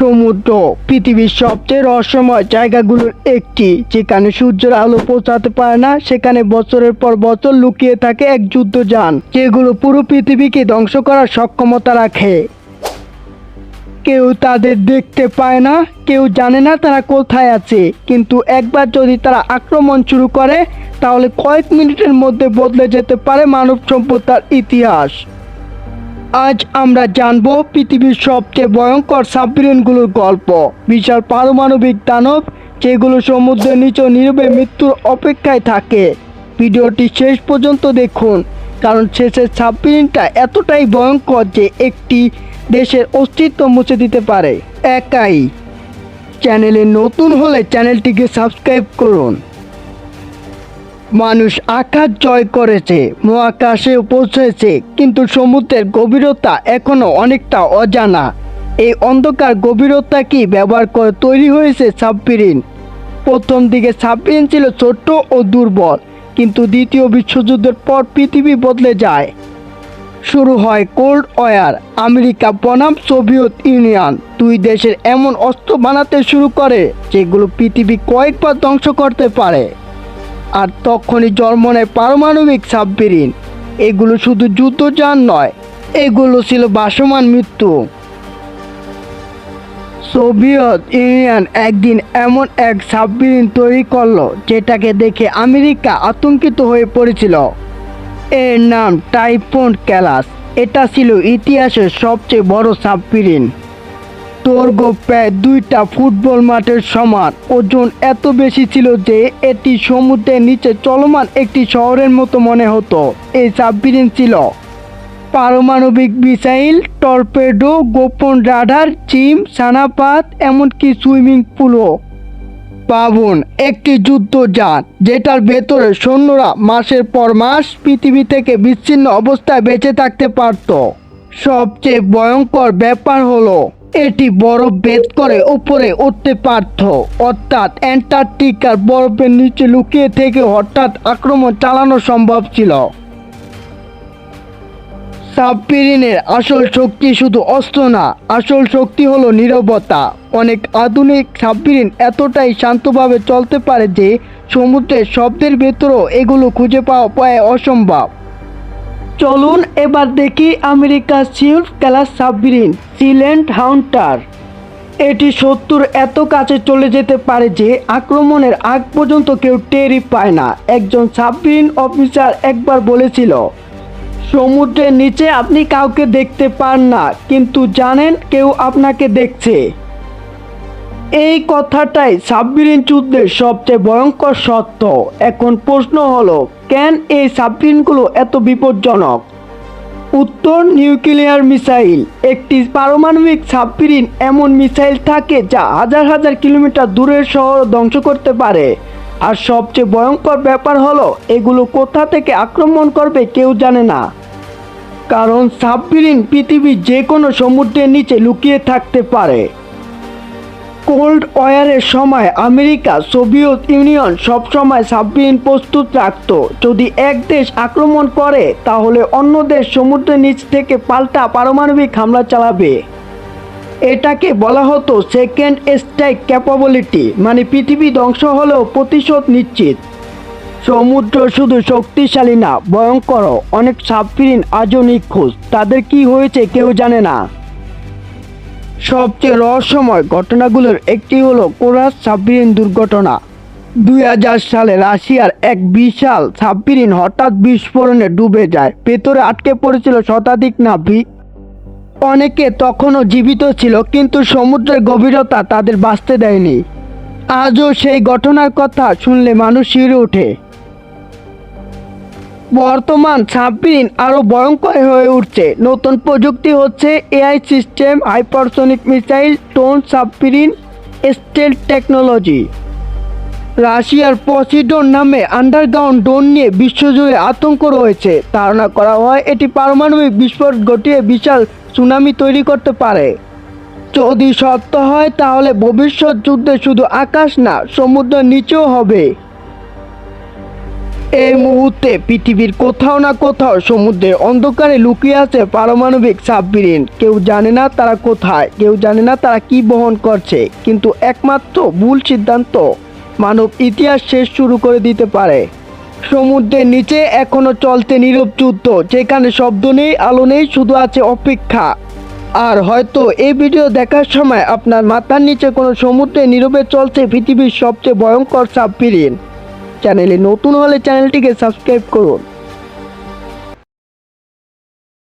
সমুদ্র পৃথিবীর সবচেয়ে রহস্যময় জায়গাগুলোর একটি, যেখানে সূর্যের আলো পৌঁছাতে পারে না। সেখানে বছরের পর বছর লুকিয়ে থাকে এক যুদ্ধযান, যেগুলো পুরো পৃথিবীকে ধ্বংস করার সক্ষমতা রাখে। কেউ তাদের দেখতে পায় না, কেউ জানে না তারা কোথায় আছে, কিন্তু একবার যদি তারা আক্রমণ শুরু করে, তাহলে কয়েক মিনিটের মধ্যে বদলে যেতে পারে মানব সভ্যতার ইতিহাস। আজ আমরা জানব পৃথিবীর সবচেয়ে ভয়ঙ্কর সাবমেরিনগুলোর গল্প, বিশাল পারমাণবিক দানব যেগুলো সমুদ্রের নিচে নীরবে মৃত্যুর অপেক্ষায় থাকে। ভিডিওটি শেষ পর্যন্ত দেখুন, কারণ শেষের সাবমেরিনটা এতটাই ভয়ঙ্কর যে একটি দেশের অস্তিত্ব মুছে দিতে পারে একাই। চ্যানেলে নতুন হলে চ্যানেলটিকে সাবস্ক্রাইব করুন। মানুষ আকাশ জয় করেছে, মহাকাশে পৌঁছেছে, কিন্তু সমুদ্রের গভীরতা এখনো অনেকটা অজানা। এই অন্ধকার গভীরতা কি ব্যবহার করে তৈরি হয়েছে সাবমেরিন? প্রথম দিকে সাবমেরিন ছিল ছোট্ট ও দুর্বল, কিন্তু দ্বিতীয় বিশ্বযুদ্ধের পর পৃথিবী বদলে যায়। শুরু হয় কোল্ড ওয়ার। আমেরিকা বনাম সোভিয়েত ইউনিয়ন দুই দেশের এমন অস্ত্র বানাতে শুরু করে যেগুলো পৃথিবী কয়েকবার ধ্বংস করতে পারে। আর তখনই জন্ম নেয় পারমাণবিক সাবমেরিন। এগুলো শুধু যুদ্ধযান নয়, এগুলো ছিল ভাসমান মৃত্যু। সোভিয়েত ইউনিয়ন একদিন এমন এক সাবমেরিন তৈরি করলো যেটাকে দেখে আমেরিকা আতঙ্কিত হয়ে পড়েছিল। এর নাম টাইফুন ক্যালাস। এটা ছিল ইতিহাসের সবচেয়ে বড় সাবমেরিন। দৈর্ঘ্য প্রায় 2টা ফুটবল মাঠের সমান। ওজন এত বেশি ছিল যে এটি সমুদ্রের নিচে চলমান একটি শহরের মতো মনে হতো। এই সাবমেরিন ছিল পারমাণবিক মিসাইল, টর্পেডো, গোপন রাডার, জিম, সানাপাত, এমনকি সুইমিং পুলও। ভাবুন, একটি যুদ্ধযান যেটার ভেতরে সৈন্যরা মাসের পর মাস পৃথিবী থেকে বিচ্ছিন্ন অবস্থায় বেঁচে থাকতে পারত। সবচেয়ে ভয়ঙ্কর ব্যাপার হলো এটি বরফ ভেদ করে উপরে উঠতে পারত, অর্থাৎ অ্যান্টার্কটিকার বরফের নিচে লুকিয়ে থেকে হঠাৎ আক্রমণ চালানো সম্ভব ছিল। সাবমেরিনের আসল শক্তি শুধু অস্ত্র না, আসল শক্তি হলো নীরবতা। অনেক আধুনিক সাবমেরিন এতটাই শান্তভাবে চলতে পারে যে সমুদ্রের শব্দের ভেতরেও এগুলো খুঁজে পাওয়া প্রায় অসম্ভব। চলুন এবার দেখি আমেরিকার shield class submarine Sealand Hunter. এটি শত্রুর এত কাছে চলে যেতে পারে যে আক্রমণের আগ পর্যন্ত কেউ টেরই পায় না। একজন সাবমেরিন অফিসার একবার বলেছিল, সমুদ্রের নিচে আপনি কাউকে দেখতে পান না, কিন্তু জানেন কেউ আপনাকে দেখছে। এই কথাটাই সাবমেরিন যুদ্ধের সবচেয়ে ভয়ঙ্কর সত্য। এখন প্রশ্ন হলো, কেন এই সাবমেরিনগুলো এত বিপজ্জনক? উত্তর, নিউক্লিয়ার মিসাইল। একটি পারমাণবিক সাবমেরিন এমন মিসাইল থাকে যা হাজার হাজার কিলোমিটার দূরের শহর ধ্বংস করতে পারে। আর সবচেয়ে ভয়ঙ্কর ব্যাপার হলো এগুলো কোথা থেকে আক্রমণ করবে কেউ জানে না, কারণ সাবমেরিন পৃথিবীর যে কোনো সমুদ্রের নিচে লুকিয়ে থাকতে পারে। কোল্ড ওয়ারের সময় আমেরিকা, সোভিয়েত ইউনিয়ন সবসময় সাবমেরিন প্রস্তুত রাখত। যদি এক দেশ আক্রমণ করে, তাহলে অন্য দেশ সমুদ্রের নিচ থেকে পাল্টা পারমাণবিক হামলা চালাবে। এটাকে বলা হতো সেকেন্ড স্ট্রাইক ক্যাপাবিলিটি, মানে পৃথিবী ধ্বংস হলেও প্রতিশোধ নিশ্চিত। সমুদ্র শুধু শক্তিশালী না, ভয়ঙ্কর। অনেক সাবমেরিন আজও নিখোঁজ, তাদের কি হয়েছে কেউ জানে না। সবচেয়ে রহস্যময় ঘটনাগুলোর একটি হলো কোরাস সাবমেরিন দুর্ঘটনা। 2000 সালে রাশিয়ার এক বিশাল সাবমেরিন হঠাৎ বিস্ফোরণে ডুবে যায়। ভেতরে আটকে পড়েছিল শতাধিক নাবিক। অনেকে তখনও জীবিত ছিল, কিন্তু সমুদ্রের গভীরতা তাদের বাঁচতে দেয়নি। আজও সেই ঘটনার কথা শুনলে মানুষ শিউরে ওঠে। বর্তমান সাবমেরিন আরও ভয়ঙ্কর হয়ে উঠছে। নতুন প্রযুক্তি হচ্ছে AI system, hypersonic missile, tone submarine, stealth technology. রাশিয়ার পসিডন নামে আন্ডারগ্রাউন্ড ড্রোন নিয়ে বিশ্বজুড়ে আতঙ্ক রয়েছে। ধারণা করা হয় এটি পারমাণবিক বিস্ফোরণ ঘটিয়ে বিশাল সুনামি তৈরি করতে পারে। যদি সত্য হয়, তাহলে ভবিষ্যৎ যুদ্ধে শুধু আকাশ না, সমুদ্রের নিচেও হবে। এই মুহূর্তে পৃথিবীর কোথাও না কোথাও সমুদ্রের অন্ধকারে লুকিয়ে আছে পারমাণবিক সাবমেরিন। কেউ জানে না তারা কোথায়, কেউ জানে না তারা কি বহন করছে, কিন্তু একমাত্র ভুল সিদ্ধান্ত মানব ইতিহাস শেষ শুরু করে দিতে পারে। সমুদ্রের নিচে এখনো চলতে নীরব যুদ্ধ, যেখানে শব্দ নেই, আলো নেই, শুধু আছে অপেক্ষা। আর হয়তো এই ভিডিও দেখার সময় আপনার মাথার নিচে কোনো সমুদ্রে নীরবে চলছে পৃথিবীর সবচেয়ে ভয়ঙ্কর সাবমেরিন। চ্যানেলে নতুন হলে চ্যানেলটিকে সাবস্ক্রাইব করুন।